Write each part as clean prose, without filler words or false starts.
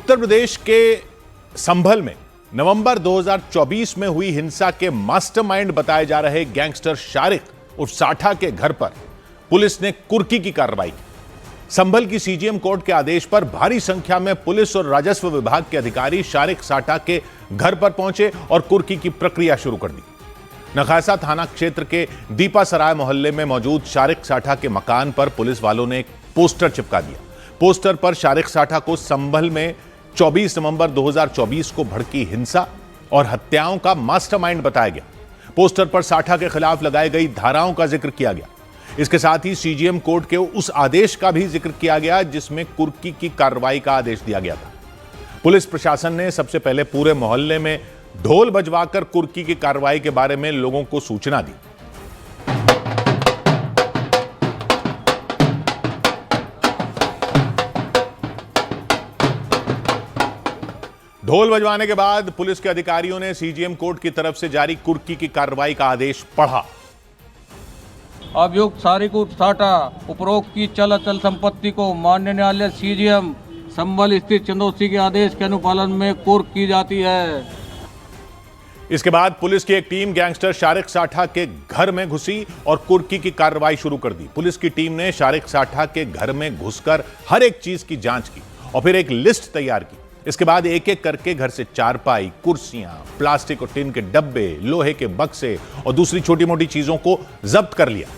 उत्तर प्रदेश के संभल में नवंबर 2024 में हुई हिंसा के मास्टरमाइंड बताए जा रहे गैंगस्टर शारिक उर्फ साठा के घर पर पुलिस ने कुर्की की कार्रवाई की। संभल की सीजीएम कोर्ट के आदेश पर भारी संख्या में पुलिस और राजस्व विभाग के अधिकारी शारिक साठा के घर पर पहुंचे और कुर्की की प्रक्रिया शुरू कर दी। नखासा थाना क्षेत्र के दीपासराय मोहल्ले में मौजूद शारिक साठा के मकान पर पुलिस वालों ने एक पोस्टर चिपका दिया। पोस्टर पर शारिक साठा को संभल में 24 नवंबर 2024 को भड़की हिंसा और हत्याओं का मास्टरमाइंड बताया गया। पोस्टर पर साठा के खिलाफ लगाई गई धाराओं का जिक्र किया गया। इसके साथ ही सीजीएम कोर्ट के उस आदेश का भी जिक्र किया गया जिसमें कुर्की की कार्रवाई का आदेश दिया गया था। पुलिस प्रशासन ने सबसे पहले पूरे मोहल्ले में ढोल बजवाकर कुर्की की कार्रवाई के बारे में लोगों को सूचना दी। ढोल बजवाने के बाद पुलिस के अधिकारियों ने सीजीएम कोर्ट की तरफ से जारी कुर्की की कार्रवाई का आदेश पढ़ा। अभियुक्त शारिक उर्फ साठा उपरोक्त की चल अचल संपत्ति को माननीय न्यायालय सीजीएम संभल स्थित चंदोसी के आदेश के अनुपालन में कुर्क की जाती है। इसके बाद पुलिस की एक टीम गैंगस्टर शारिक साठा के घर में घुसी और कुर्की की कार्रवाई शुरू कर दी। पुलिस की टीम ने शारिक साठा के घर में घुसकर हर एक चीज की जांच की और फिर एक लिस्ट तैयार की। इसके बाद एक एक करके घर से चारपाई, कुर्सियां, प्लास्टिक और टिन के डब्बे, लोहे के बक्से और दूसरी छोटी मोटी चीजों को जब्त कर लिया।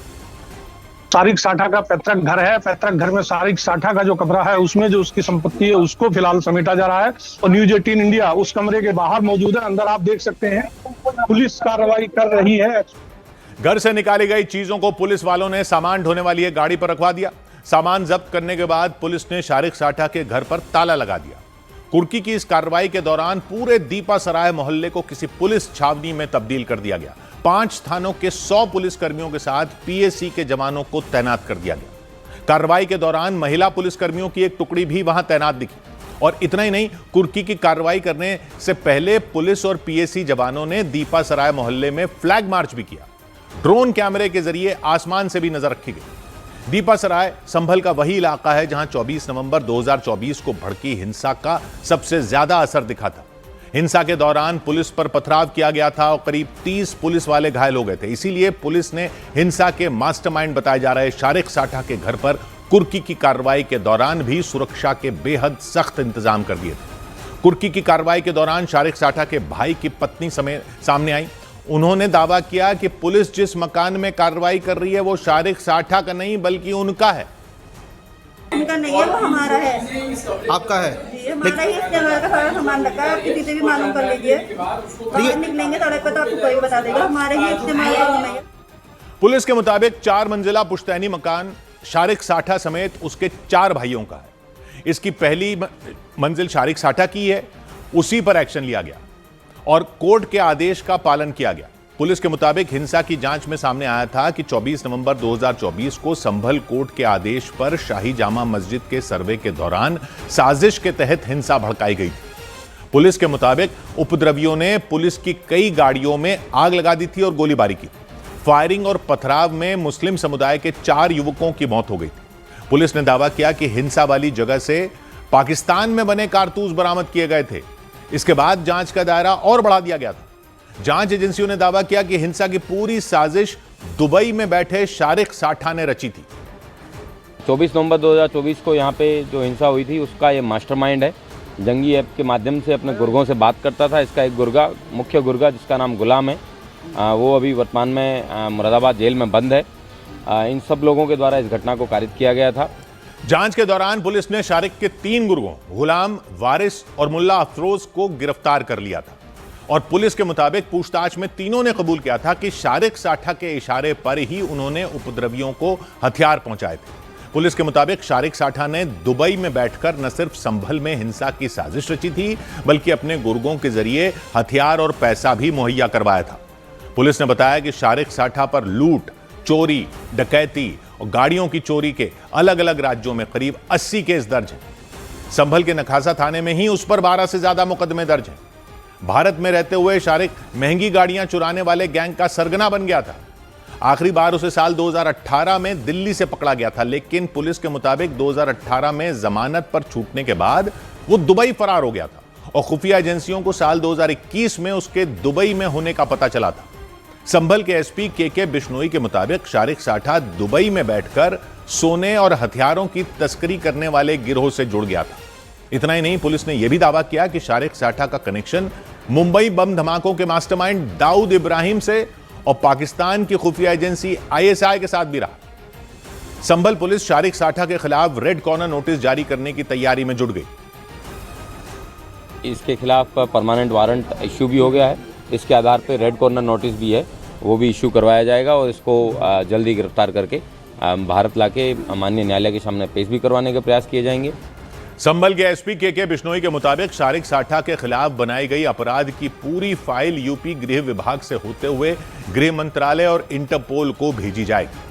शारिक साठा का पैतृक घर है। पैतृक घर में शारिक साठा का जो कमरा है उसमें जो उसकी संपत्ति है उसको फिलहाल समेटा जा रहा है और न्यूज 18 इंडिया उस कमरे के बाहर मौजूद है। अंदर आप देख सकते हैं पुलिस कार्रवाई कर रही है। घर से निकाली गई चीजों को पुलिस वालों ने सामान ढोने वाली एक गाड़ी पर रखवा दिया। सामान जब्त करने के बाद पुलिस ने शारिक साठा के घर पर ताला लगा दिया। कुर्की की इस कार्रवाई के दौरान पूरे दीपासराय मोहल्ले को किसी पुलिस छावनी में तब्दील कर दिया गया। 5 थानों के 100 पुलिसकर्मियों के साथ पीएसी के जवानों को तैनात कर दिया गया। कार्रवाई के दौरान महिला पुलिसकर्मियों की एक टुकड़ी भी वहां तैनात दिखी। और इतना ही नहीं, कुर्की की कार्रवाई करने से पहले पुलिस और पीएसी जवानों ने दीपासराय मोहल्ले में फ्लैग मार्च भी किया। ड्रोन कैमरे के जरिए आसमान से भी नजर रखी गई। दीपासराय संभल का वही इलाका है जहां 24 नवंबर 2024 को भड़की हिंसा का सबसे ज्यादा असर दिखा था। हिंसा के दौरान पुलिस पर पथराव किया गया था और करीब 30 पुलिस वाले घायल हो गए थे। इसीलिए पुलिस ने हिंसा के मास्टरमाइंड बताए जा रहे शारिक साठा के घर पर कुर्की की कार्रवाई के दौरान भी सुरक्षा के बेहद सख्त इंतजाम कर दिए थे। कुर्की की कार्रवाई के दौरान शारिक साठा के भाई की पत्नी सामने आई। उन्होंने दावा किया कि पुलिस जिस मकान में कार्रवाई कर रही है वो शारिक साठा का नहीं बल्कि उनका है। उनका नहीं है, वो हमारा है। आपका है? जी, हमारा ही इस जगह का सारा सामान रखा है। आप किसी से भी मालूम कर लीजिए। बाहर निकलेंगे सड़क पर तो आपको कोई बता देगा। हमारे ही इस्तेमाल है। पुलिस के मुताबिक 4 मंजिला पुश्तैनी मकान शारिक साठा समेत उसके 4 भाइयों का है। इसकी पहली मंजिल शारिक साठा की है, उसी पर एक्शन लिया गया और कोर्ट के आदेश का पालन किया गया। पुलिस के मुताबिक हिंसा की जांच में सामने आया था कि 24 नवंबर 2024 को संभल कोर्ट के आदेश पर शाही जामा मस्जिद के सर्वे के दौरान साजिश के तहत हिंसा भड़काई गई थी। पुलिस के मुताबिक उपद्रवियों ने पुलिस की कई गाड़ियों में आग लगा दी थी और गोलीबारी की। फायरिंग और पथराव में मुस्लिम समुदाय के 4 युवकों की मौत हो गई थी। पुलिस ने दावा किया कि हिंसा वाली जगह से पाकिस्तान में बने कारतूस बरामद किए गए थे। इसके बाद जांच का दायरा और बढ़ा दिया गया था। जांच एजेंसियों ने दावा किया कि हिंसा की पूरी साजिश दुबई में बैठे शारिक साठा ने रची थी। 24 नवंबर 2024 को यहाँ पे जो हिंसा हुई थी उसका ये मास्टरमाइंड है। जंगी ऐप के माध्यम से अपने गुर्गों से बात करता था। इसका एक गुर्गा, मुख्य गुर्गा जिसका नाम गुलाम है, वो अभी वर्तमान में मुरादाबाद जेल में बंद है। इन सब लोगों के द्वारा इस घटना को कारित किया गया था। जांच के दौरान पुलिस ने शारिक के 3 गुर्गों गुलाम, वारिस और मुल्ला अफरोज को गिरफ्तार कर लिया था और पुलिस के मुताबिक पूछताछ में तीनों ने कबूल किया था कि शारिक साठा के इशारे पर ही उन्होंने उपद्रवियों को हथियार पहुंचाए थे। पुलिस के मुताबिक शारिक साठा ने दुबई में बैठकर न सिर्फ संभल में हिंसा की साजिश रची थी बल्कि अपने गुर्गों के जरिए हथियार और पैसा भी मुहैया करवाया था। पुलिस ने बताया कि शारिक साठा पर लूट, चोरी, डकैती और गाड़ियों की चोरी के अलग अलग राज्यों में करीब 80 केस दर्ज हैं। संभल के नखासा थाने में ही उस पर 12 से ज्यादा मुकदमे दर्ज हैं। भारत में रहते हुए शारिक महंगी गाड़ियां चुराने वाले गैंग का सरगना बन गया था। आखिरी बार उसे साल 2018 में दिल्ली से पकड़ा गया था, लेकिन पुलिस के मुताबिक 2018 में जमानत पर छूटने के बाद वो दुबई फरार हो गया था और खुफिया एजेंसियों को साल 2021 में उसके दुबई में होने का पता चला था। संभल के एसपी के बिश्नोई के मुताबिक शारिक साठा दुबई में बैठकर सोने और हथियारों की तस्करी करने वाले गिरोह से जुड़ गया था। इतना ही नहीं, पुलिस ने यह भी दावा किया कि शारिक साठा का कनेक्शन मुंबई बम धमाकों के मास्टरमाइंड दाऊद इब्राहिम से और पाकिस्तान की खुफिया एजेंसी ISI के साथ भी रहा। संभल पुलिस शारिक साठा के खिलाफ रेड कॉर्नर नोटिस जारी करने की तैयारी में जुट गई। इसके खिलाफ परमानेंट वारंट इश्यू भी हो गया है। इसके आधार पर रेड कॉर्नर नोटिस भी है, वो भी इश्यू करवाया जाएगा और इसको जल्दी गिरफ्तार करके भारत लाके माननीय न्यायालय के सामने पेश भी करवाने के प्रयास किए जाएंगे। संभल के एसपी के बिश्नोई के मुताबिक शारिक साठा के खिलाफ बनाई गई अपराध की पूरी फाइल यूपी गृह विभाग से होते हुए गृह मंत्रालय और इंटरपोल को भेजी जाएगी।